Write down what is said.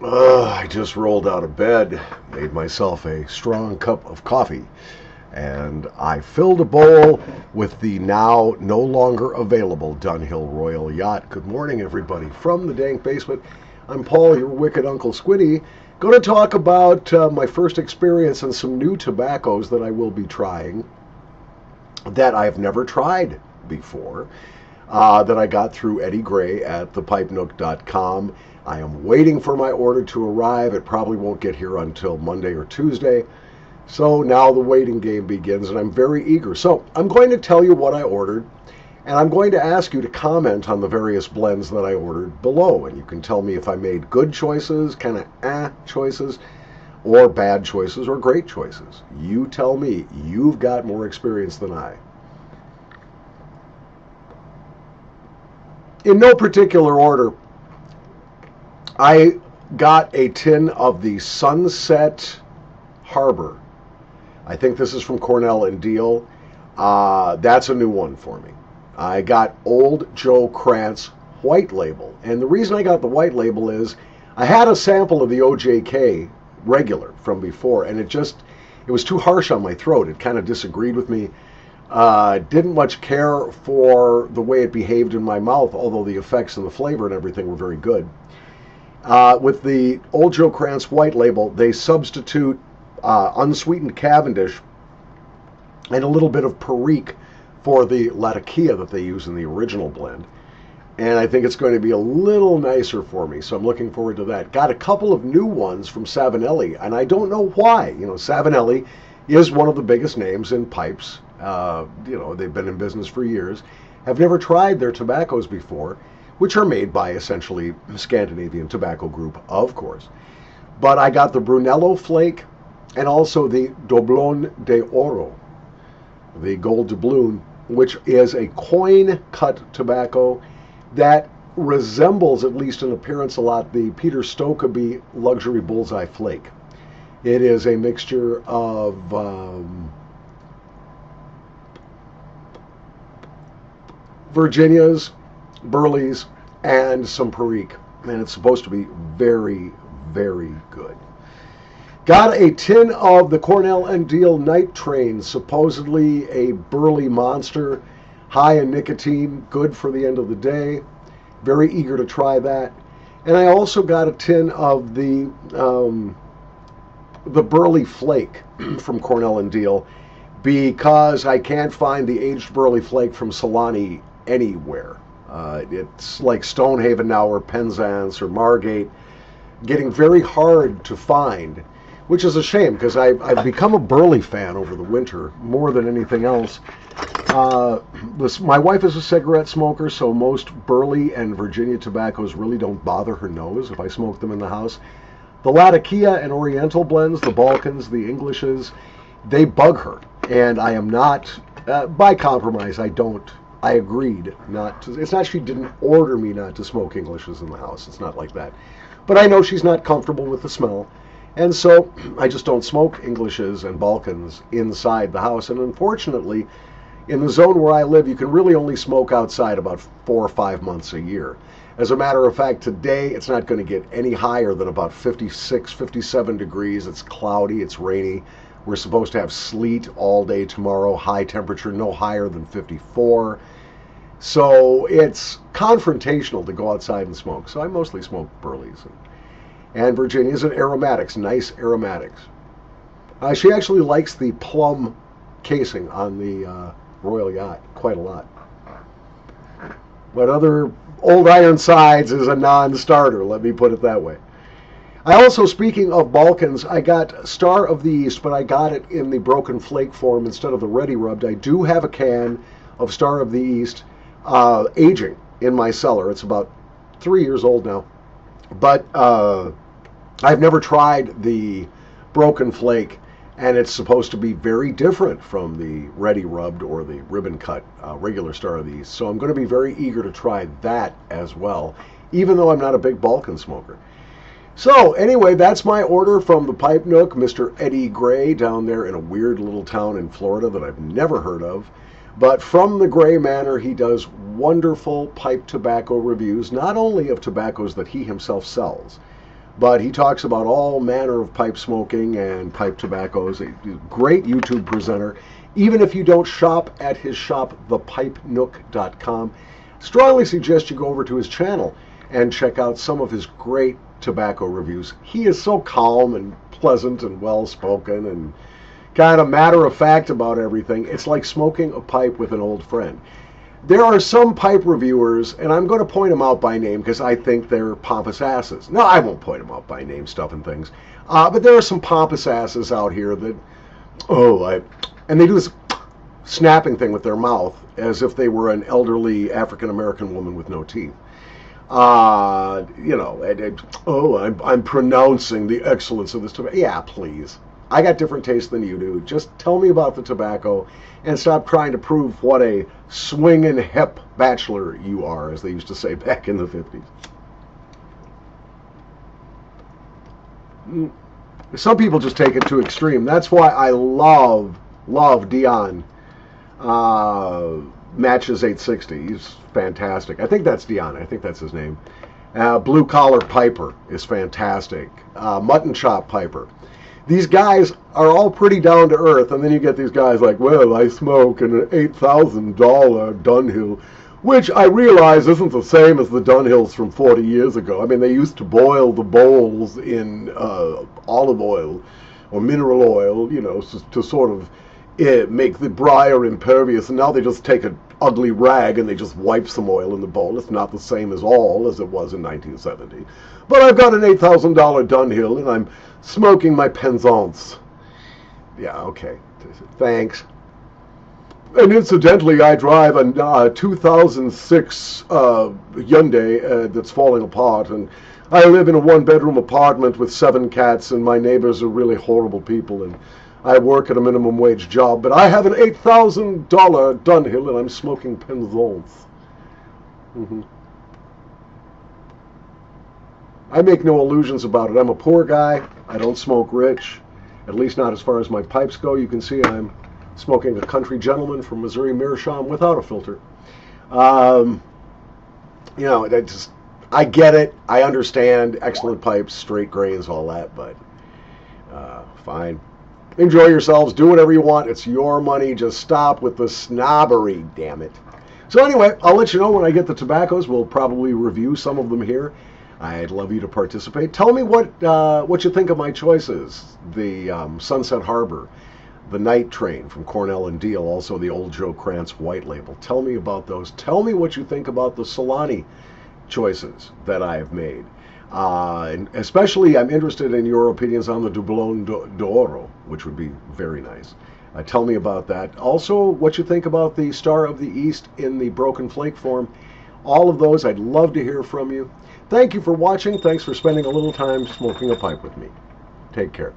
I just rolled out of bed, made myself a strong cup of coffee, and I filled a bowl with the now no longer available Dunhill Royal Yacht. Good morning, everybody, from the Dank Basement. I'm Paul, your wicked Uncle Squinty. Going to talk about my first experience and some new tobaccos that I will be trying that I've never tried before, that I got through Eddie Gray at thepipenook.com. I am waiting for my order to arrive. It probably won't get here until Monday or Tuesday. So now the waiting game begins, and I'm very eager. So I'm going to tell you what I ordered, and I'm going to ask you to comment on the various blends that I ordered below. And you can tell me if I made good choices, kind of choices, or bad choices, or great choices. You tell me. You've got more experience than I. In no particular order, I got a tin of the Sunset Harbor. I think this is from Cornell Diehl. That's a new one for me. I got Old Joe Krantz white label. And the reason I got the white label is I had a sample of the OJK regular from before, and it was too harsh on my throat. It kind of disagreed with me. Didn't much care for the way it behaved in my mouth, although the effects and the flavor and everything were very good. With the Old Joe Krantz white label, they substitute unsweetened Cavendish and a little bit of Perique for the Latakia that they use in the original blend. And I think it's going to be a little nicer for me, so I'm looking forward to that. Got a couple of new ones from Savinelli, and I don't know why. Savinelli is one of the biggest names in pipes. They've been in business for years. Have never tried their tobaccos before, which are made by essentially Scandinavian Tobacco Group, of course. But I got the Brunello Flake and also the Dublón de Oro, the gold doubloon, which is a coin-cut tobacco that resembles, at least in appearance a lot, the Peter Stokkebye Luxury Bullseye Flake. It is a mixture of Virginias, Burleys, and some Perique. And it's supposed to be very, very good. Got a tin of the Cornell Diehl Night Train, supposedly a Burley monster, high in nicotine, good for the end of the day. Very eager to try that. And I also got a tin of the Burley Flake from Cornell Diehl, because I can't find the aged Burley Flake from Solani anywhere. It's like Stonehaven now, or Penzance, or Margate, getting very hard to find, which is a shame, because I've become a Burley fan over the winter more than anything else. My wife is a cigarette smoker, so most Burley and Virginia tobaccos really don't bother her nose if I smoke them in the house. The Latakia and Oriental blends, the Balkans, the Englishes, they bug her, and I am not, by compromise, I agreed not to. It's not she didn't order me not to smoke Englishes in the house. It's not like that. But I know she's not comfortable with the smell. And so I just don't smoke Englishes and Balkans inside the house. And unfortunately, in the zone where I live, you can really only smoke outside about 4 or 5 months a year. As a matter of fact, today it's not going to get any higher than about 56, 57 degrees. It's cloudy, it's rainy. We're supposed to have sleet all day tomorrow, high temperature, no higher than 54. So it's confrontational to go outside and smoke. So I mostly smoke Burleys and Virginias and aromatics, nice aromatics. She actually likes the plum casing on the Royal Yacht quite a lot. But other Old Ironsides is a non-starter, let me put it that way. I also, speaking of Balkans, I got Star of the East, but I got it in the broken flake form instead of the ready rubbed. I do have a can of Star of the East aging in my cellar. It's about 3 years old now. But I've never tried the broken flake, and it's supposed to be very different from the ready rubbed or the ribbon cut regular Star of the East. So I'm going to be very eager to try that as well, even though I'm not a big Balkan smoker. So anyway, that's my order from the Pipe Nook, Mr. Eddie Gray, down there in a weird little town in Florida that I've never heard of. But from the Gray Manor, he does wonderful pipe tobacco reviews, not only of tobaccos that he himself sells, But he talks about all manner of pipe smoking and pipe tobaccos. A great YouTube presenter. Even if you don't shop at his shop, thepipenook.com, strongly suggest you go over to his channel and check out some of his great tobacco reviews. He is so calm and pleasant and well-spoken and kind of matter-of-fact about everything. It's like smoking a pipe with an old friend. There are some pipe reviewers, and I'm going to point them out by name because I think they're pompous asses. No, I won't point them out by name, stuff and things. But there are some pompous asses out here that, and they do this snapping thing with their mouth as if they were an elderly African-American woman with no teeth. I'm pronouncing the excellence of this tobacco. Yeah, please. I got different tastes than you do. Just tell me about the tobacco and stop trying to prove what a swinging hip bachelor you are, as they used to say back in the 50s. Some people just take it to extreme. That's why I love Dion Matches 860. He's fantastic. I think that's Dion. I think that's his name. Blue Collar Piper is fantastic. Mutton Chop Piper. These guys are all pretty down to earth, and then you get these guys like, well, I smoke an $8,000 Dunhill, which I realize isn't the same as the Dunhills from 40 years ago. I mean, they used to boil the bowls in olive oil or mineral oil, to sort of make the briar impervious, and now they just take an ugly rag and they just wipe some oil in the bowl. It's not the same as it was in 1970. But I've got an $8,000 Dunhill, and I'm smoking my Penzance. Yeah, okay. Thanks. And incidentally, I drive a 2006 Hyundai that's falling apart, and I live in a one-bedroom apartment with 7 cats, and my neighbors are really horrible people, and I work at a minimum wage job, but I have an $8,000 Dunhill, and I'm smoking Penzance. I make no illusions about it. I'm a poor guy. I don't smoke rich, at least not as far as my pipes go. You can see I'm smoking a country gentleman from Missouri Meerschaum without a filter. I get it. I understand. Excellent pipes, straight grains, all that, but fine. Enjoy yourselves. Do whatever you want. It's your money. Just stop with the snobbery, damn it. So anyway, I'll let you know when I get the tobaccos. We'll probably review some of them here. I'd love you to participate. Tell me what you think of my choices. The Sunset Harbor, the Night Train from Cornell and Diehl, also the Old Joe Krantz White Label. Tell me about those. Tell me what you think about the Solani choices that I have made. And especially, I'm interested in your opinions on the Dublón d'Oro, which would be very nice. Tell me about that. Also, what you think about the Star of the East in the broken flake form. All of those, I'd love to hear from you. Thank you for watching. Thanks for spending a little time smoking a pipe with me. Take care.